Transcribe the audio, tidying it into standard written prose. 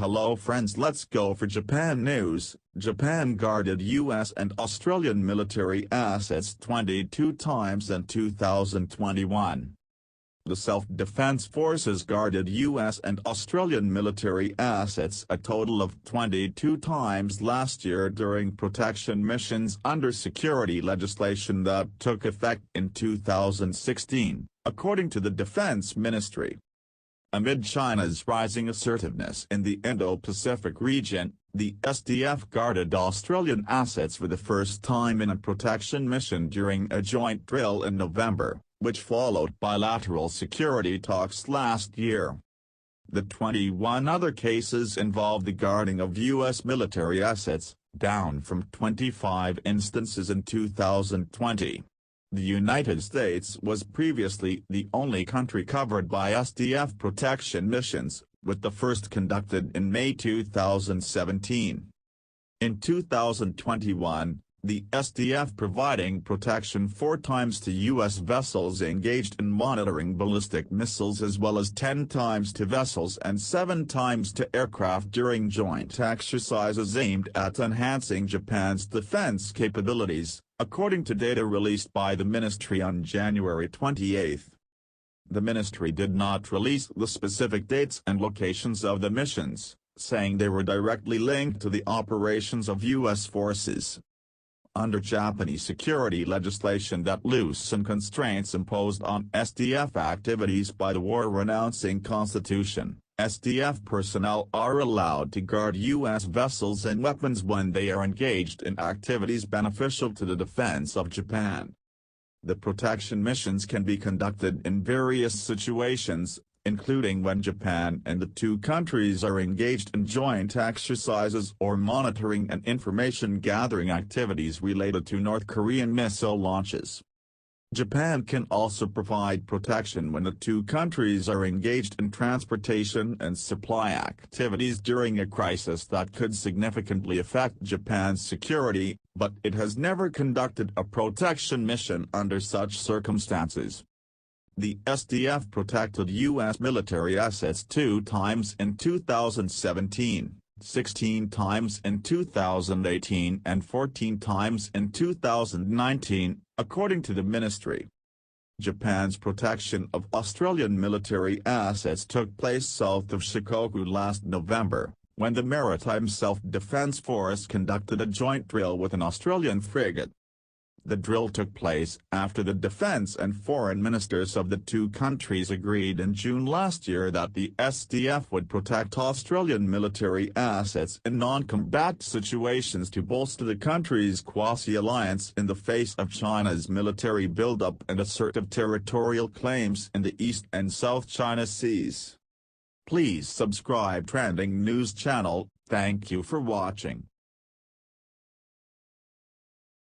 Hello friends, let's go for Japan news. Japan guarded US and Australian military assets 22 times in 2021. The Self-Defense Forces guarded US and Australian military assets a total of 22 times last year during protection missions under security legislation that took effect in 2016, according to the Defense Ministry. Amid China's rising assertiveness in the Indo-Pacific region, the SDF guarded Australian assets for the first time in a protection mission during a joint drill in November, which followed bilateral security talks last year. The 21 other cases involved the guarding of U.S. military assets, down from 25 instances in 2020. The United States was previously the only country covered by SDF protection missions, with the first conducted in May 2017. In 2021, the SDF providing protection 4 times to U.S. vessels engaged in monitoring ballistic missiles as well as 10 times to vessels and 7 times to aircraft during joint exercises aimed at enhancing Japan's defense capabilities, according to data released by the ministry on January 28. The ministry did not release the specific dates and locations of the missions, saying they were directly linked to the operations of U.S. forces. Under Japanese security legislation that loosened constraints imposed on SDF activities by the war-renouncing constitution, SDF personnel are allowed to guard U.S. vessels and weapons when they are engaged in activities beneficial to the defense of Japan. The protection missions can be conducted in various situations, including when Japan and the two countries are engaged in joint exercises or monitoring and information-gathering activities related to North Korean missile launches. Japan can also provide protection when the two countries are engaged in transportation and supply activities during a crisis that could significantly affect Japan's security, but it has never conducted a protection mission under such circumstances. The SDF protected U.S. military assets 2 times in 2017, 16 times in 2018 and 14 times in 2019, according to the ministry. Japan's protection of Australian military assets took place south of Shikoku last November, when the Maritime Self-Defense Force conducted a joint drill with an Australian frigate. The drill took place after the defense and foreign ministers of the two countries agreed in June last year that the SDF would protect Australian military assets in non-combat situations to bolster the country's quasi-alliance in the face of China's military buildup and assertive territorial claims in the East and South China Seas. Please subscribe Trending News channel. Thank you for watching.